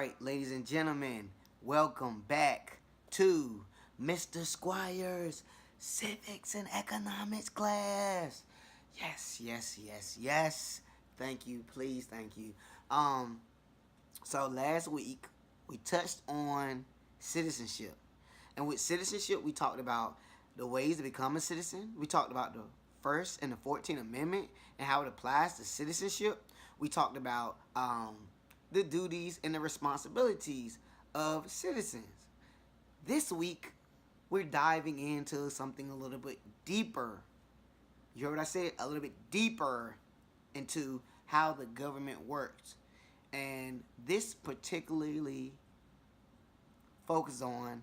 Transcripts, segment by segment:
right, ladies and gentlemen, welcome back to Mr. Squire's Civics and Economics class. Yes. Thank you, please, thank you. So last week we touched on citizenship. And with citizenship, we talked about the ways to become a citizen. We talked about the First and the 14th Amendment and how it applies to citizenship. We talked about the duties and the responsibilities of citizens. This week, we're diving into something a little bit deeper. You heard what I said? A little bit deeper into how the government works. And this particularly focuses on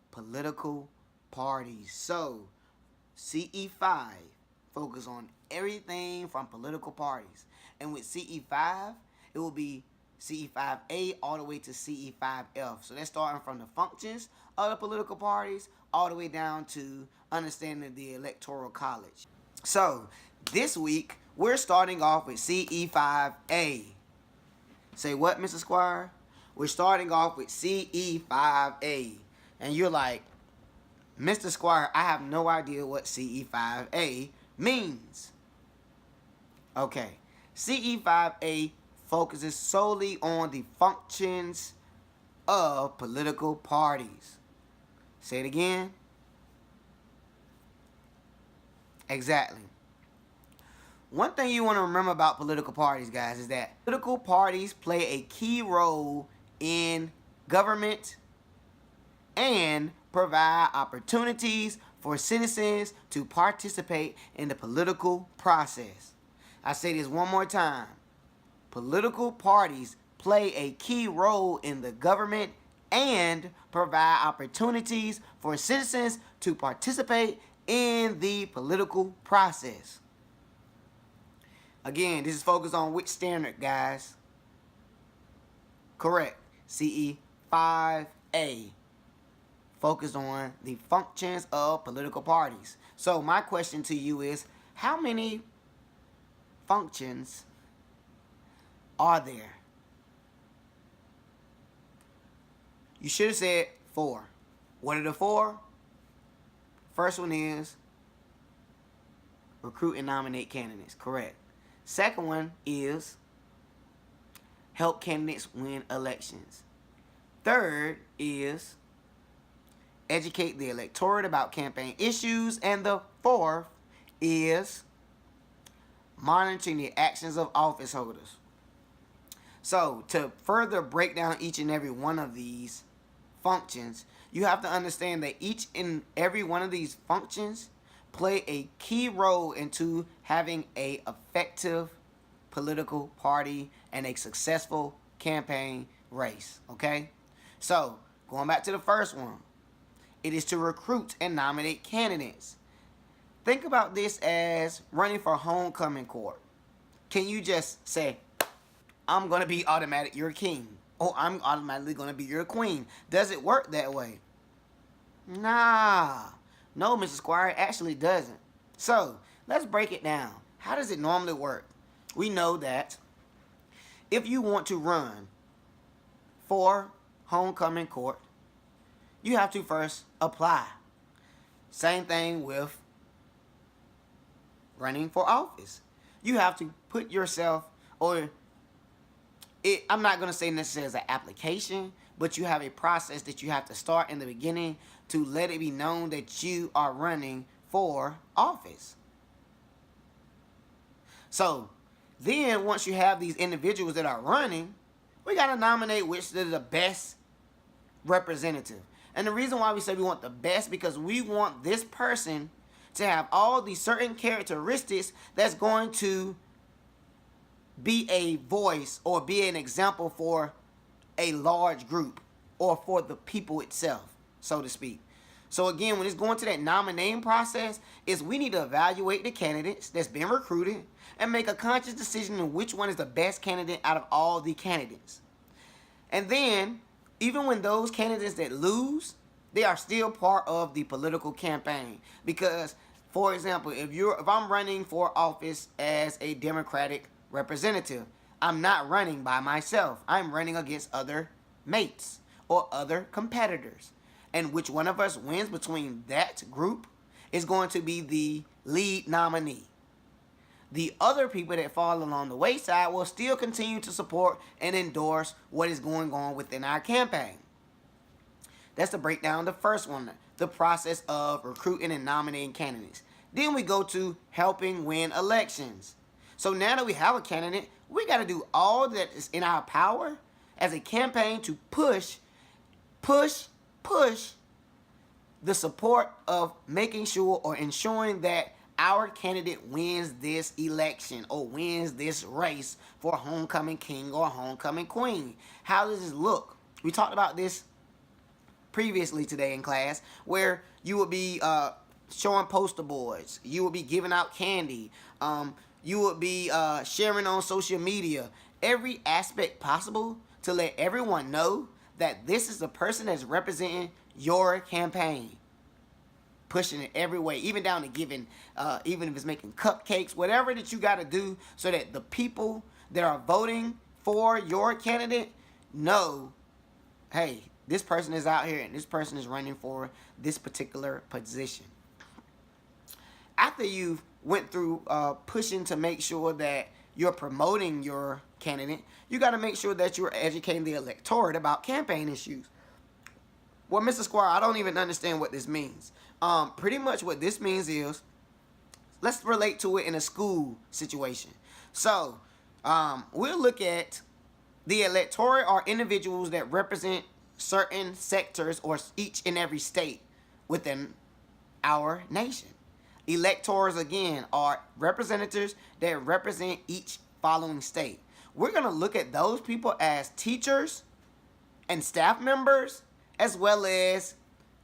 political parties. So, CE5 focus on everything from political parties. And with CE5, it will be CE5A all the way to CE5F. So that's starting from the functions of the political parties all the way down to understanding the electoral college. So this week, we're starting off with CE5A. Say what, Mr. Squire? We're starting off with CE5A. And you're like, Mr. Squire, I have no idea what CE5A means. Okay, CE5A focuses solely on the functions of political parties. Say it again. Exactly. One thing you want to remember about political parties, guys, is that political parties play a key role in government and provide opportunities for citizens to participate in the political process. I say this one more time. Political parties play a key role in the government and provide opportunities for citizens to participate in the political process. Again, this is focused on which standard, guys? Correct. CE5A. Focused on the functions of political parties. So my question to you is, how many functions are there? You should have said 4. What are the 4? First one is recruit and nominate candidates. Correct. Second one is help candidates win elections. Third is educate the electorate about campaign issues. And the fourth is monitoring the actions of office holders. So, to further break down each and every one of these functions, you have to understand that each and every one of these functions play a key role into having an effective political party and a successful campaign race, okay? So, going back to the first one, it is to recruit and nominate candidates. Think about this as running for homecoming court. Can you just say, I'm going to be automatic your king, or I'm automatically going to be your queen? Does it work that way? Nah. No, Mrs. Squire, it actually doesn't. So, let's break it down. How does it normally work? We know that if you want to run for homecoming court, you have to first apply. Same thing with running for office. You have to put yourself, I'm not going to say necessarily as an application, but you have a process that you have to start in the beginning to let it be known that you are running for office. So, then once you have these individuals that are running, we got to nominate which is the best representative. And the reason why we say we want the best, because we want this person to have all these certain characteristics that's going to be a voice or be an example for a large group or for the people itself, so to speak. So again, when it's going to that nominating process, is we need to evaluate the candidates that's been recruited and make a conscious decision on which one is the best candidate out of all the candidates. And then, even when those candidates that lose, they are still part of the political campaign. Because, for example, if I'm running for office as a Democratic representative, I'm not running by myself. I'm running against other mates or other competitors. And which one of us wins between that group is going to be the lead nominee. The other people that fall along the wayside will still continue to support and endorse what is going on within our campaign. That's the breakdown. The first one, the process of recruiting and nominating candidates. Then we go to helping win elections. So now that we have a candidate, we got to do all that is in our power as a campaign to push the support of making sure or ensuring that our candidate wins this election or wins this race for homecoming king or homecoming queen. How does this look? We talked about this previously today in class, where you would be showing poster boards, you would be giving out candy, you would be sharing on social media, every aspect possible to let everyone know that this is the person that's representing your campaign. Pushing it every way, even down to giving, even if it's making cupcakes, whatever that you got to do so that the people that are voting for your candidate know, hey, this person is out here and this person is running for this particular position. After you've went through pushing to make sure that you're promoting your candidate, you got to make sure that you're educating the electorate about campaign issues. Well, Mr. Squire, I don't even understand what this means. Pretty much what this means is, let's relate to it in a school situation. So, we'll look at the electorate are individuals that represent certain sectors or each and every state within our nation. Electors, again, are representatives that represent each following state. We're going to look at those people as teachers and staff members, as well as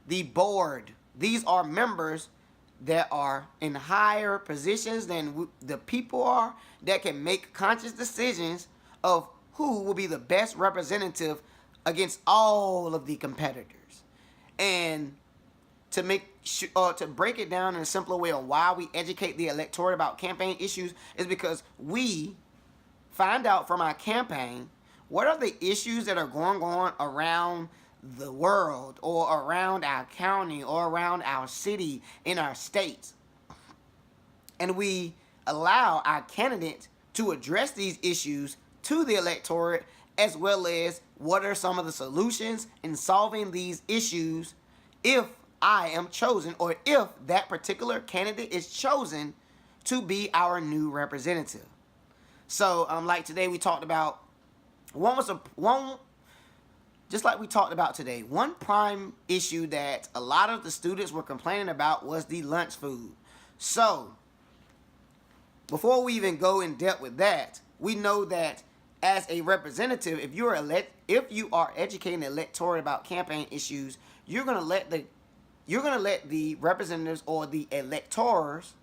the board. These are members that are in higher positions than the people are, that can make conscious decisions of who will be the best representative against all of the competitors. And to break it down in a simpler way on why we educate the electorate about campaign issues is because we find out from our campaign what are the issues that are going on around the world or around our county or around our city in our states. And we allow our candidate to address these issues to the electorate, as well as what are some of the solutions in solving these issues if I am chosen, or if that particular candidate is chosen to be our new representative. So, like today we talked about, just like we talked about today, one prime issue that a lot of the students were complaining about was the lunch food. So, before we even go in depth with that, we know that as a representative, if you are educating the electorate about campaign issues, you're gonna let the representatives or the electors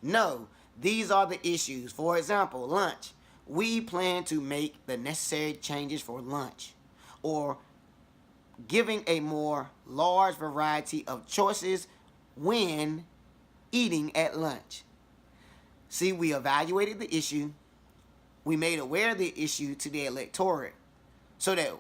know these are the issues. For example, lunch. We plan to make the necessary changes for lunch, or giving a more large variety of choices when eating at lunch. See, we evaluated the issue. We made aware of the issue to the electorate so that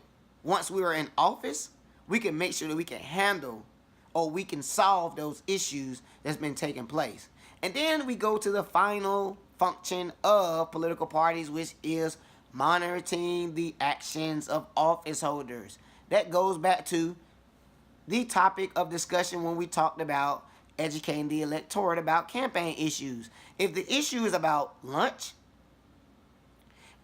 once we were in office, we can make sure that we can handle or we can solve those issues that's been taking place. And then we go to the final function of political parties, which is monitoring the actions of office holders. That goes back to the topic of discussion when we talked about educating the electorate about campaign issues. If the issue is about lunch,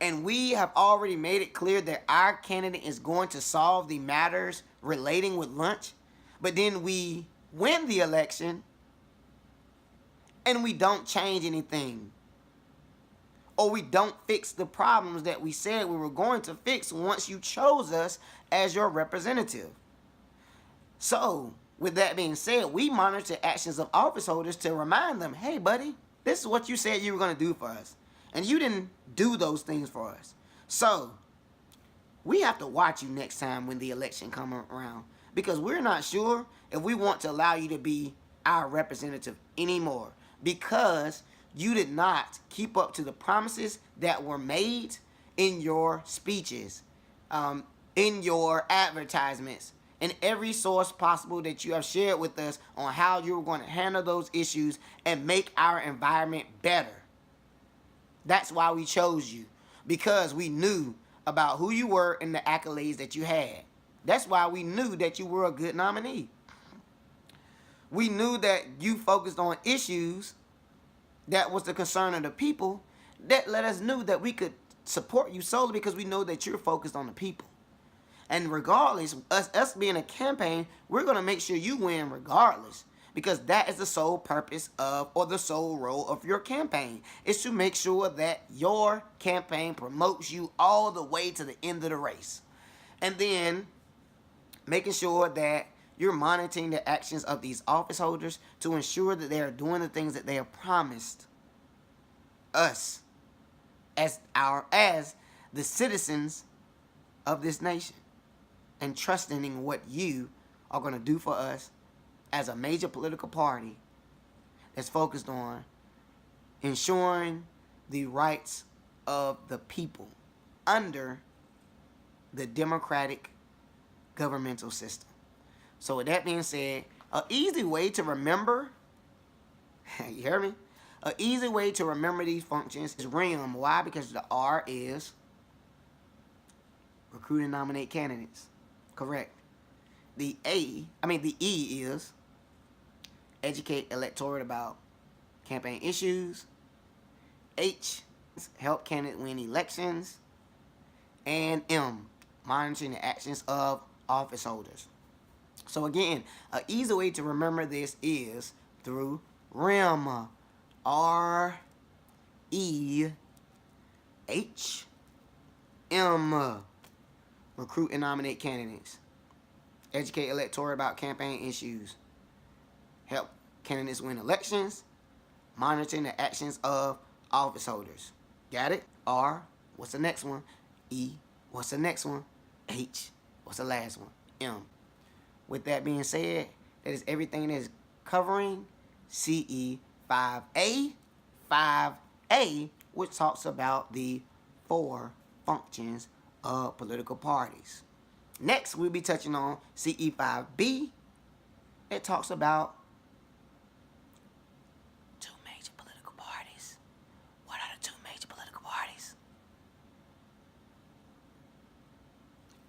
and we have already made it clear that our candidate is going to solve the matters relating with lunch, but then we win the election and we don't change anything, or we don't fix the problems that we said we were going to fix once you chose us as your representative. So, with that being said, we monitor actions of office holders to remind them, hey, buddy, this is what you said you were going to do for us, and you didn't do those things for us. So, we have to watch you next time when the election comes around, because we're not sure if we want to allow you to be our representative anymore, because you did not keep up to the promises that were made in your speeches. in your advertisements, in every source possible that you have shared with us on how you're going to handle those issues and make our environment better. That's why we chose you, because we knew about who you were and the accolades that you had. That's why we knew that you were a good nominee. We knew that you focused on issues that was the concern of the people. That let us know that we could support you solely because we know that you're focused on the people. And regardless, us being a campaign, we're going to make sure you win regardless, because that is the sole purpose of, or the sole role of your campaign, is to make sure that your campaign promotes you all the way to the end of the race. And then making sure that you're monitoring the actions of these office holders to ensure that they are doing the things that they have promised us as the citizens of this nation, and trusting in what you are going to do for us as a major political party that's focused on ensuring the rights of the people under the democratic governmental system. So with that being said, an easy way to remember, you hear me? An easy way to remember these functions is RIM. Why? Because the R is recruit and nominate candidates. Correct. The E is educate electorate about campaign issues. H, help candidate win elections. And M, monitoring the actions of office holders. So again, an easy way to remember this is through RIM. R-E-H-M. Recruit and nominate candidates. Educate electorate about campaign issues. Help candidates win elections. Monitoring the actions of office holders. Got it? R, what's the next one? E, what's the next one? H, what's the last one? M. With that being said, that is everything that is covering CE 5A, which talks about the 4 functions of political parties. Next, we'll be touching on CE 5B. It talks about 2 major political parties. What are the 2 major political parties?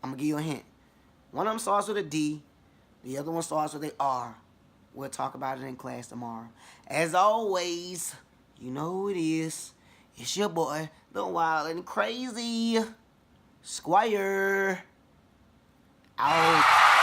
I'm going to give you a hint. One of them starts with a D. The other one starts with a R. We'll talk about it in class tomorrow. As always, you know who it is. It's your boy, the wild and crazy Squire. Out.